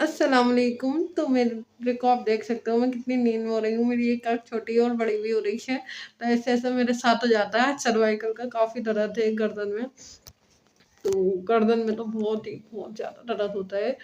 अस्सलाम वालेकुम। तो मेरे को आप देख सकते हो मैं कितनी नींद में हो रही हूँ। मेरी एक आँख छोटी है और बड़ी भी हो रही है। तो ऐसे-ऐसे मेरे साथ हो जाता है। सर्वाइकल का काफ़ी दर्द है गर्दन में। तो गर्दन में तो बहुत ज़्यादा दर्द होता है।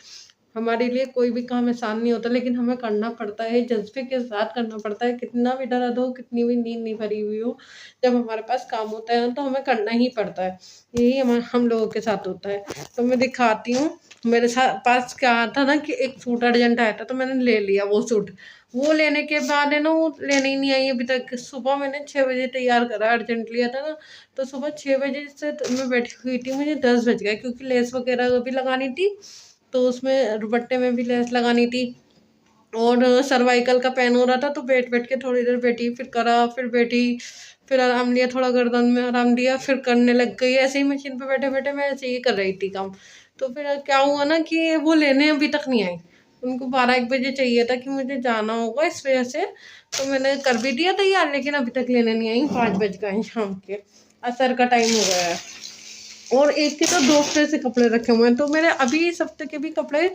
हमारे लिए कोई भी काम आसान नहीं होता, लेकिन हमें करना पड़ता है, जज़्बे के साथ करना पड़ता है। कितना भी दर्द हो, कितनी भी नींद नहीं भरी हुई हो, जब हमारे पास काम होता है तो हमें करना ही पड़ता है। यही हम लोगों के साथ होता है। तो मैं दिखाती हूँ, मेरे पास क्या था ना कि एक सूट अर्जेंट आया था, तो मैंने ले लिया वो सूट। वो लेने के बाद है ना, वो लेने ही नहीं आई अभी तक। सुबह मैंने 6 बजे तैयार करा, अर्जेंट लिया था ना, तो सुबह 6 बजे से मैं बैठी हुई थी, मुझे 10 बज गए, क्योंकि लेस वगैरह भी लगानी थी, तो उसमें दुपट्टे में भी लेस लगानी थी, और सर्वाइकल का पेन हो रहा था। तो बैठ के थोड़ी देर बैठी, फिर करा, फिर बैठी, फिर आराम लिया, थोड़ा गर्दन में आराम दिया, फिर करने लग गई। ऐसे ही मशीन पे बैठे बैठे मैं ऐसे ही कर रही थी काम। तो फिर क्या हुआ ना कि वो लेने अभी तक नहीं आई। उनको 12-1 बजे चाहिए था कि मुझे जाना होगा, इस वजह से तो मैंने कर भी दिया तैयार, लेकिन अभी तक लेने नहीं आई। 5 बज गए शाम के, असर का टाइम हो गया है। और एक के तो 2 हफ्ते से कपड़े रखे हुए हैं, तो मेरे अभी इस हफ्ते के भी कपड़े,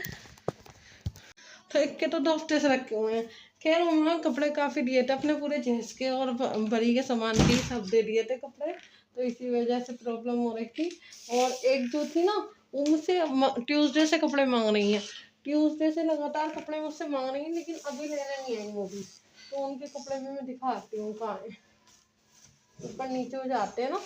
तो एक के तो 2 हफ्ते से रखे हुए हैं। खैर उन्होंने कपड़े काफ़ी दिए थे अपने, पूरे जहेज के और बड़ी के सामान के सब दे दिए थे कपड़े, तो इसी वजह से प्रॉब्लम हो रही थी। और एक जो थी ना, वो मुझसे ट्यूसडे से कपड़े मांग रही हैं। ट्यूसडे से लगातार कपड़े मुझसे मांग रही हैं, लेकिन अभी लेने नहीं आई वो भी। तो उनके कपड़े भी मैं दिखाती हूँ कहाँ है। ऊपर नीचे हो जाते हैं ना,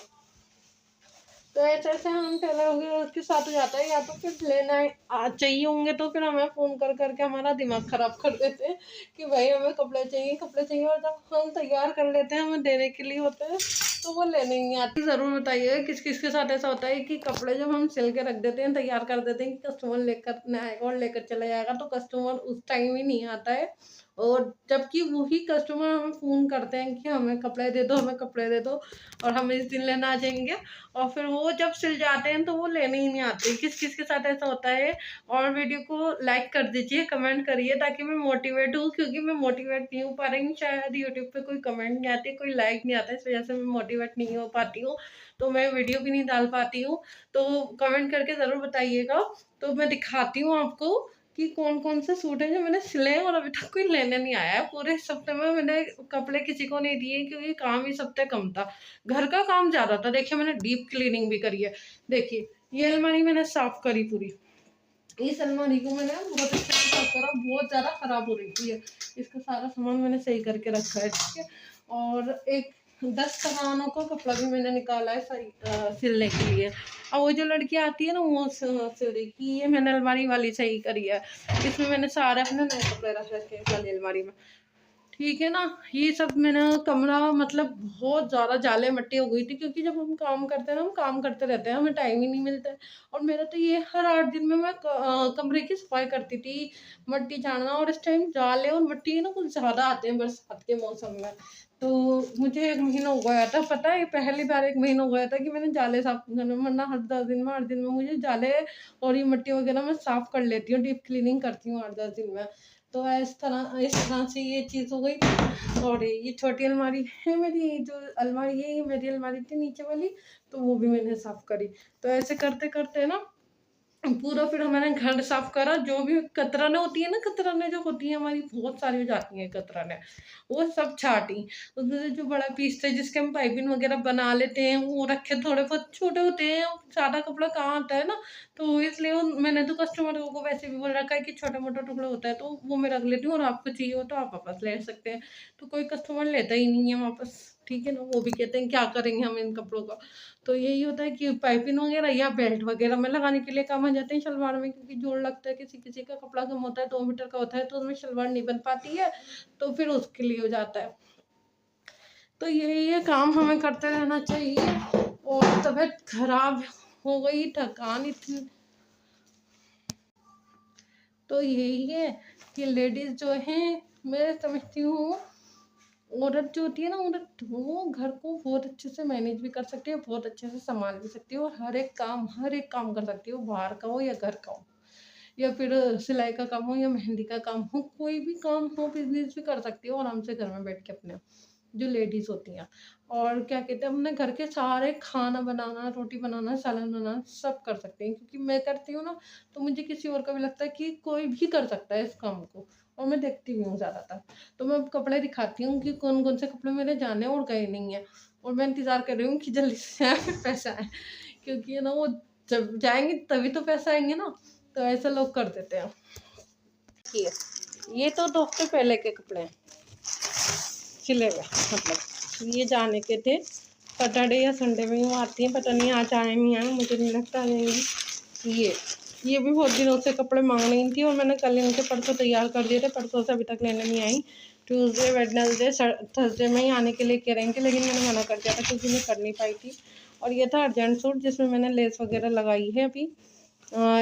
तो ऐसे-ऐसे हम टेलर वगैरह के साथ हो जाता है, या तो फिर लेना चाहिए होंगे तो फिर हमें फ़ोन कर कर के हमारा दिमाग ख़राब कर देते हैं कि भाई हमें कपड़े चाहिए, और जब हम तैयार कर लेते हैं, हमें देने के लिए होते हैं, तो वो लेने नहीं आती। ज़रूर बताइए किस-किस के साथ ऐसा होता है कि कपड़े जब हम सिल के रख देते हैं, तैयार कर देते हैं कि कस्टमर लेकर न आएगा और लेकर चला जाएगा, तो कस्टमर उस टाइम ही नहीं आता है। और जबकि वही कस्टमर हमें फ़ोन करते हैं कि हमें कपड़े दे दो, हमें कपड़े दे दो, और हम इस दिन लेना आ जाएँगे। और फिर वो जब सिल जाते हैं तो वो लेने ही नहीं आते। किस-किस के साथ ऐसा होता है? और वीडियो को लाइक कर दीजिए, कमेंट करिए, ताकि मैं मोटिवेट हूँ, क्योंकि मैं मोटिवेट नहीं हो पा रही हूँ। शायद यूट्यूब पे कोई कमेंट नहीं आते, कोई लाइक नहीं आता, इस वज़ह से मैं मोटिवेट नहीं हो पाती हूँ। तो मैं वीडियो भी नहीं डाल पाती हूँ। तो कमेंट करके ज़रूर बताइएगा। तो मैं दिखाती हूँ आपको कि कौन-कौन से सूट हैं जो मैंने सिले हैं और अभी तक कोई लेने नहीं आया है। पूरे इस हफ्ते में मैंने कपड़े किसी को नहीं दिए, क्योंकि काम इस हफ्ते कम था। घर का काम ज़्यादा था। देखिए मैंने डीप क्लीनिंग भी करी है। देखिए, ये अलमारी मैंने साफ़ करी पूरी। इस अलमारी को मैंने बहुत अच्छे से साफ़ करा, बहुत ज़्यादा ख़राब हो रही थी ये। इसका सारा सामान मैंने सही करके रखा है, ठीक है? और एक 10 सामानों का कपड़ा भी मैंने निकाला है सिलने के लिए। और वो जो लड़की आती है ना, वो सिल देगी। ये मैंने अलमारी वाली सही करी है। इसमें मैंने सारे अपने नए कपड़े रख रखे हैं इस वाली अलमारी में। ठीक है ना? ये सब मैंने कमरा, मतलब बहुत ज़्यादा जाले-मट्टी हो गई थी, क्योंकि जब हम काम करते हैं ना, हम काम करते रहते हैं, हमें टाइम ही नहीं मिलता है। और मेरा तो ये हर 8 दिन में मैं कमरे की सफाई करती थी, मट्टी झाड़ना, और इस टाइम जाले और मट्टी ना कुछ ज़्यादा आते हैं बरसात के मौसम में। तो मुझे 1 महीना हो गया था, पता है? ये पहली बार 1 महीना हो गया था कि मैंने जाले साफ़ करने, वरना हर 10 दिन में, 8 दिन में मुझे जाले और ये मट्टी वगैरह मैं साफ़ कर लेती हूँ, डीप क्लीनिंग करती हूँ 8-10 दिन में। तो इस तरह से ये चीज़ हो गई। और ये छोटी अलमारी है मेरी, ये जो अलमारी है, ये मेरी अलमारी थी नीचे वाली, तो वो भी मैंने साफ़ करी। तो ऐसे करते-करते ना पूरा, फिर मैंने घर साफ करा, जो भी कतरनें होती है ना, कतरनें जो होती हैं हमारी, बहुत सारी हो जाती हैं कतरनें, वो सब छाटी। उसमें से जो बड़ा पीस थे जिसके हम पाइपिंग वगैरह बना लेते हैं, वो रखे। थोड़े बहुत छोटे होते हैं, ज़्यादा कपड़ा कहाँ आता है ना, तो इसलिए मैंने तो कस्टमर को वैसे भी बोल रखा है कि छोटे मोटे टुकड़े होता है तो वो मैं रख लेती हूँ, और आपको चाहिए हो तो आप वापस ले सकते हैं। तो कोई कस्टमर लेता ही नहीं है वापस, ठीक है ना? वो भी कहते हैं क्या करेंगे हम इन कपड़ों का। तो यही होता है कि पाइपिंग वगैरह या बेल्ट वगैरह में लगाने के लिए काम आ जाते हैं शलवार में, क्योंकि जोड़ लगता है, किसी-किसी का कपड़ा कम होता है, 2 मीटर का होता है, तो उसमें शलवार नहीं बन पाती है, तो फिर उसके लिए हो जाता है। तो यही है, काम हमें करते रहना चाहिए। और तबीयत खराब हो गई, थकान इतनी, तो यही है कि लेडीज़ जो हैं, मैं समझती हूँ, औरत जो होती है ना, औरत वो घर को बहुत अच्छे से मैनेज भी कर सकती है, बहुत अच्छे से सँभाल भी सकती है, और हर एक काम कर सकती है, वो बाहर का हो या घर का हो, या फिर सिलाई का काम हो या मेहंदी का काम हो, कोई भी काम हो, बिज़नेस भी कर सकती है आराम से घर में बैठ के अपने। जो लेडीज़ होती हैं। और क्या कहते हैं, अपने घर के सारे खाना बनाना, रोटी बनाना, सालन बनाना सब कर सकते हैं, क्योंकि मैं करती हूँ ना, तो मुझे किसी और का भी लगता है कि कोई भी कर सकता है इस काम को, और मैं देखती भी हूँ ज़्यादातर। तो मैं अब कपड़े दिखाती हूँ कि कौन-कौन से कपड़े मेरे जाने और गए नहीं हैं, और मैं इंतज़ार कर रही हूँ कि जल्दी से आए फिर पैसा आए, क्योंकि है ना वो जब जाएँगे तभी तो पैसा आएँगे ना, तो ऐसा लोग कर देते हैं। ये तो 2 हफ्ते पहले के कपड़े हैं, सिले हुए, मतलब ये जाने के थे, सैटरडे या संडे में वो आती हैं, पता नहीं आज आए नहीं आए, मुझे नहीं लगता आ जाएंगी। ये भी बहुत दिनों से कपड़े मांग रही थी, और मैंने कल इनके परसों तैयार कर दिए थे, परसों से अभी तक लेने नहीं आई। ट्यूसडे, वेडनेसडे, थर्सडे में ही आने के लिए कह रही थी, लेकिन मैंने मना कर दिया था क्योंकि मैं कर नहीं पाई थी। और ये था अर्जेंट सूट जिसमें मैंने लेस वगैरह लगाई है अभी।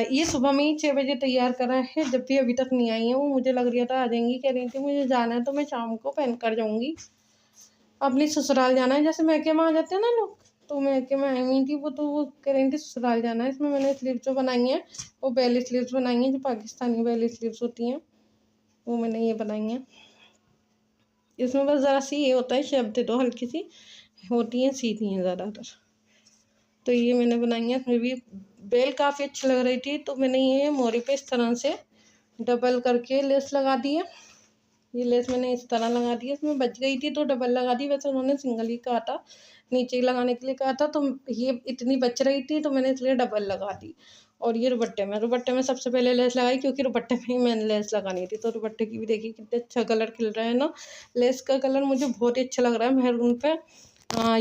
ये सुबह में ही 6 बजे तैयार करा है, जब भी अभी तक नहीं आई है वो। मुझे लग रहा था आ जाएंगी, कह रही थी मुझे जाना है तो मैं शाम को पहन कर जाऊँगी, अपनी ससुराल जाना है। जैसे मैके में आ जाते हैं ना लोग, तो मैके में आई हुई थी वो, तो वो कह रही थी ससुराल जाना है। इसमें मैंने स्लीव्स जो बनाई हैं वो बेली स्लीव्स बनाई हैं, जो पाकिस्तानी बेली स्लीव्स होती हैं वो मैंने ये बनाई हैं। इसमें बस ज़रा सी ये होता है, शेप दे दो, हल्की सी होती हैं, सीधी हैं ज़्यादातर। तो ये मैंने बनाई है, फिर भी बेल काफ़ी अच्छी लग रही थी, तो मैंने ये मोरी पे इस तरह से डबल करके लेस लगा दी है। ये लेस मैंने इस तरह लगा दी है, इसमें बच गई थी तो डबल लगा दी, वैसे उन्होंने सिंगल ही कहा था, नीचे ही लगाने के लिए कहा था, तो ये इतनी बच रही थी तो मैंने इसलिए डबल लगा दी। और ये दुपट्टे में सबसे पहले लेस लगाई, क्योंकि दुपट्टे में ही मैंने लेस लगानी थी। तो दुपट्टे की भी देखिए कितने अच्छा कलर खिल रहा है ना, लेस का कलर मुझे बहुत ही अच्छा लग रहा है मैरून पे।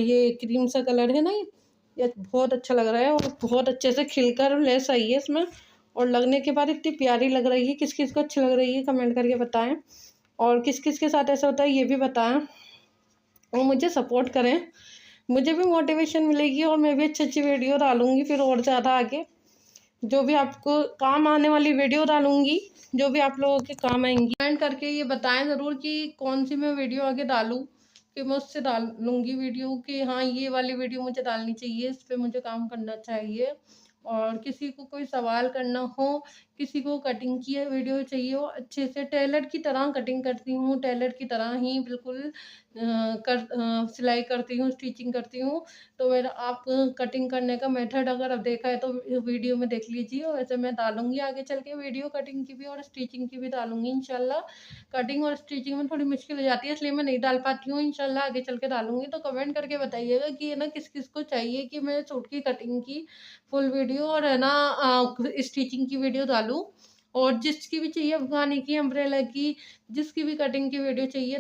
ये क्रीम सा कलर है ना, ये बहुत अच्छा लग रहा है, और बहुत अच्छे से खिलकर लेस आई है इसमें, और लगने के बाद इतनी प्यारी लग रही है। किस किस को अच्छी लग रही है कमेंट करके बताएं, और किस किस के साथ ऐसा होता है ये भी बताएं, और मुझे सपोर्ट करें, मुझे भी मोटिवेशन मिलेगी, और मैं भी अच्छी अच्छी वीडियो डालूंगी फिर और ज़्यादा आगे, जो भी आपको काम आने वाली वीडियो डालूंगी, जो भी आप लोगों के काम आएंगी। कमेंट करके ये बताएं ज़रूर कि कौन सी मैं वीडियो आगे डालूँ, कि मैं उससे डालूंगी वीडियो, कि हाँ ये वाली वीडियो मुझे डालनी चाहिए, इस पर मुझे काम करना चाहिए। और किसी को कोई सवाल करना हो, किसी को कटिंग की वीडियो चाहिए हो अच्छे से, टेलर की तरह कटिंग करती हूँ, टेलर की तरह ही बिल्कुल सिलाई करती हूँ, स्टिचिंग करती हूँ। तो मेरा आप कटिंग करने का मेथड अगर अब देखा है तो वीडियो में देख लीजिए, और वैसे मैं डालूंगी आगे चल के वीडियो, कटिंग की भी और स्टिचिंग की भी डालूंगी इंशाल्लाह। कटिंग और स्टिचिंग में थोड़ी मुश्किल हो जाती है, इसलिए मैं नहीं डाल पाती हूँ, इंशाल्लाह आगे चल के डालूंगी। तो कमेंट करके बताइएगा कि है ना किस किस को चाहिए कि मैं सूट की कटिंग की फुल वीडियो और है ना स्टिचिंग की वीडियो डालूँ। और जिसकी भी चाहिए, अफगानी की, अम्ब्रेला की, जिसकी भी कटिंग की वीडियो चाहिए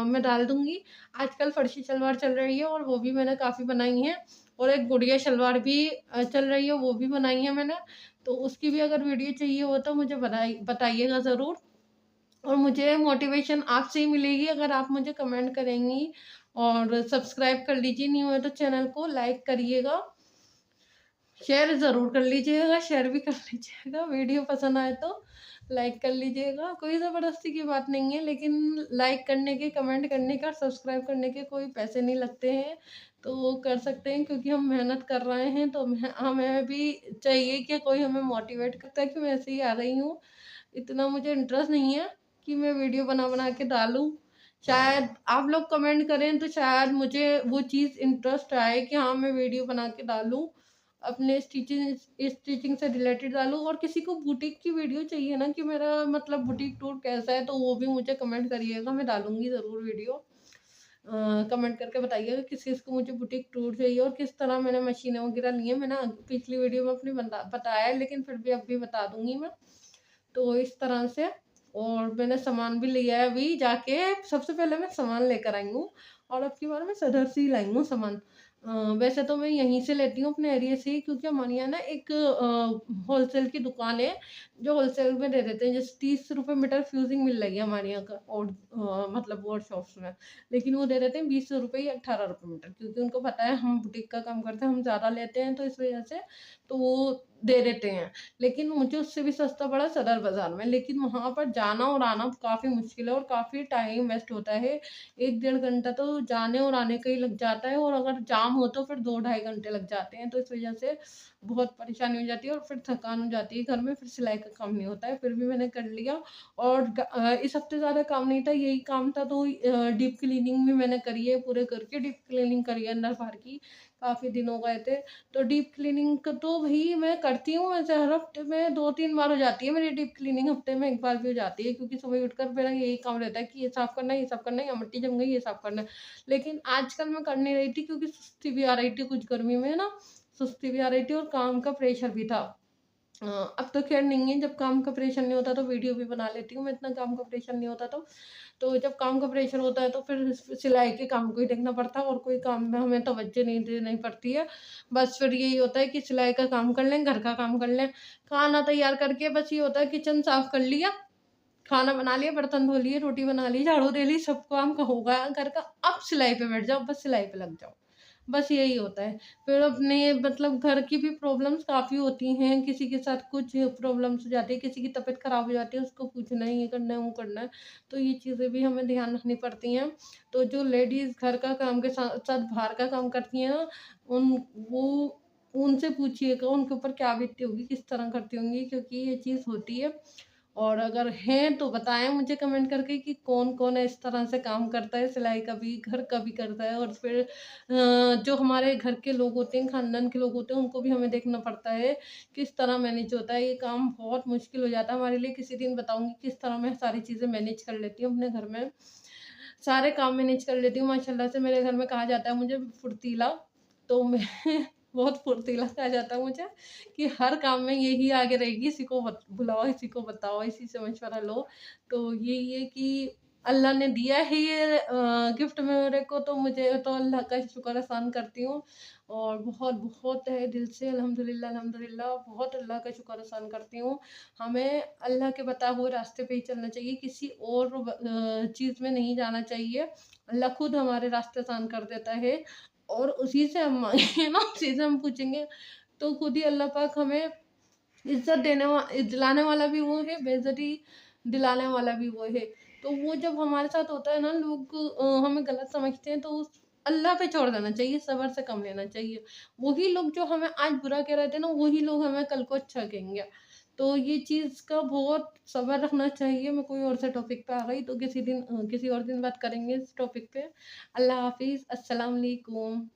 मैं डाल दूंगी। आजकल फर्शी शलवार चल रही है, और वो भी मैंने काफ़ी बनाई है, और एक गुड़िया शलवार भी चल रही है, वो भी बनाई है मैंने। तो उसकी भी अगर वीडियो चाहिए हो तो मुझे बताइएगा ज़रूर, और मुझे मोटिवेशन आपसे ही मिलेगी अगर आप मुझे कमेंट करेंगी। और सब्सक्राइब कर लीजिए, नहीं हुआ तो चैनल को लाइक करिएगा, शेयर ज़रूर कर लीजिएगा, शेयर भी कर लीजिएगा, वीडियो पसंद आए तो लाइक कर लीजिएगा। कोई ज़बरदस्ती की बात नहीं है, लेकिन लाइक करने के, कमेंट करने का, सब्सक्राइब करने के कोई पैसे नहीं लगते हैं, तो वो कर सकते हैं, क्योंकि हम मेहनत कर रहे हैं, तो हमें भी चाहिए कि कोई हमें मोटिवेट करता है कि मैं ऐसे ही आ रही हूँ। इतना मुझे इंटरेस्ट नहीं है कि मैं वीडियो बना बना के डालूँ। शायद आप लोग कमेंट करें तो शायद मुझे वो चीज़ इंटरेस्ट आए कि हाँ मैं वीडियो बना के डालूँ, अपने स्टिचिंग से रिलेटेड डालूँ। और किसी को बुटीक की वीडियो चाहिए ना, कि मेरा मतलब बुटीक टूर कैसा है, तो वो भी मुझे कमेंट करिएगा, मैं डालूंगी ज़रूर वीडियो। कमेंट करके बताइएगा किस किस को मुझे बुटीक टूर चाहिए, और किस तरह मैंने मशीनें वगैरह ली हैं। मैंने पिछली वीडियो में अपनी बताया है, लेकिन फिर भी अब भी बता दूंगी मैं। तो इस तरह से, और मैंने सामान भी लिया है अभी जाके, सबसे पहले मैं सामान लेकर आई हूँ, और अब की बार मैं सदर से ही लाई हूँ सामान। वैसे तो मैं यहीं से लेती हूँ अपने एरिया से ही, क्योंकि हमारे यहाँ ना एक होलसेल की दुकान है, जो होलसेल में दे देते हैं। जैसे 30 रुपये मीटर फ्यूजिंग मिल रही है हमारे यहाँ का, और मतलब और शॉप्स में, लेकिन वो दे देते हैं 20 रुपये या 18 रुपये मीटर, क्योंकि उनको पता है हम बुटीक का काम करते हैं, हम ज़्यादा लेते हैं, तो इस वजह से तो वो दे देते हैं। लेकिन मुझे उससे भी सस्ता पड़ा सदर बाज़ार में, लेकिन वहाँ पर जाना और आना काफ़ी मुश्किल है, और काफ़ी टाइम वेस्ट होता है। 1 डेढ़ घंटा तो जाने और आने का ही लग जाता है, और अगर जाम हो तो फिर 2 ढाई घंटे लग जाते हैं। तो इस वजह से बहुत परेशानी हो जाती है और फिर थकान हो जाती है घर में, फिर सिलाई का काम नहीं होता है। फिर भी मैंने कर लिया और इस हफ्ते ज़्यादा काम नहीं था, यही काम था, तो डीप क्लीनिंग भी मैंने करी है, पूरे घर की डीप क्लीनिंग करी है अंदर बाहर की, काफ़ी दिन हो गए थे। तो डीप क्लीनिंग का तो भई मैं करती हूँ, वैसे हर हफ्ते में 2-3 बार हो जाती है मेरी डीप क्लीनिंग, हफ्ते में 1 बार भी हो जाती है, क्योंकि सुबह उठकर मेरा यही काम रहता है कि ये साफ़ करना है, ये साफ़ करना है, यहाँ मिट्टी जम गई, ये साफ़ करना है। लेकिन आजकल मैं कर नहीं रही थी क्योंकि सुस्ती भी आ रही थी, कुछ गर्मी में ना सुस्ती भी आ रही थी और काम का प्रेशर भी था। अब तो ख़ैर नहीं है, जब काम का प्रेशर नहीं होता तो वीडियो भी बना लेती हूँ मैं, इतना काम का प्रेशर नहीं होता तो जब काम का प्रेशर होता है तो फिर सिलाई के काम को ही देखना पड़ता है और कोई काम में हमें तवज्जो नहीं देनी पड़ती है। बस फिर यही होता है कि सिलाई का काम कर लें, घर का काम कर लें, खाना तैयार करके बस ये होता है किचन साफ़ कर लिया, खाना बना लिया, बर्तन धो लिए, रोटी बना ली, झाड़ू दे ली, सब काम का हो गया घर का, अब सिलाई पे बैठ जाओ, बस सिलाई पे लग जाओ। बस यही होता है। फिर अपने मतलब घर की भी प्रॉब्लम्स काफ़ी होती हैं, किसी के साथ कुछ प्रॉब्लम्स हो जाती है, किसी की तबीयत ख़राब हो जाती है, उसको पूछना है, ये करना है, वो करना है, तो ये चीज़ें भी हमें ध्यान रखनी पड़ती हैं। तो जो लेडीज़ घर का काम के साथ-साथ बाहर का काम करती हैं ना, उन वो उनसे पूछिएगा उनके ऊपर क्या बीतती होगी, किस तरह करती होंगी, क्योंकि ये चीज़ होती है। और अगर हैं तो बताएँ मुझे कमेंट करके कि कौन-कौन इस तरह से काम करता है, सिलाई का भी, घर का भी करता है। और फिर जो हमारे घर के लोग होते हैं, खानदान के लोग होते हैं, उनको भी हमें देखना पड़ता है, किस तरह मैनेज होता है। ये काम बहुत मुश्किल हो जाता है हमारे लिए, किसी दिन बताऊँगी किस तरह मैं सारी चीज़ें मैनेज कर लेती हूँ अपने घर में। सारे काम मैनेज कर लेती हूँ माशाल्लाह से, मेरे घर में कहा जाता है मुझे फुर्तीला, तो मैं बहुत फुर्तीला कहा जाता है मुझे कि हर काम में यही आगे रहेगी, इसी को बुलाओ, इसी को बताओ, इसी से मशवरा लो। तो यही है कि अल्लाह ने दिया है ये गिफ्ट मेरे को, तो मुझे तो अल्लाह का शुक्र एहसान करती हूँ और बहुत-बहुत तहे दिल से अल्हम्दुलिल्लाह अल्हम्दुलिल्लाह बहुत अल्लाह का शुक्र एहसान करती हूँ। हमें अल्लाह के बताए हुए रास्ते पे ही चलना चाहिए, किसी और चीज़ में नहीं जाना चाहिए। अल्लाह खुद हमारे रास्ते आसान कर देता है और उसी से हम माँगेंगे ना, उसी से हम पूछेंगे, तो खुद ही अल्लाह पाक हमें इज़्ज़त दिलाने वाला भी वो है, बेइज़्ज़ती दिलाने वाला भी वो है। तो वो जब हमारे साथ होता है ना, लोग हमें गलत समझते हैं, तो उस अल्लाह पे छोड़ देना चाहिए, सब्र से काम लेना चाहिए। वही लोग जो हमें आज बुरा कह रहे थे ना, वही लोग हमें कल को अच्छा कहेंगे। तो ये चीज़ का बहुत सब्र रखना चाहिए। मैं कोई और से टॉपिक पे आ गई, तो किसी और दिन बात करेंगे इस टॉपिक पे। अल्लाह हाफ़िज़, अस्सलाम वालेकुम।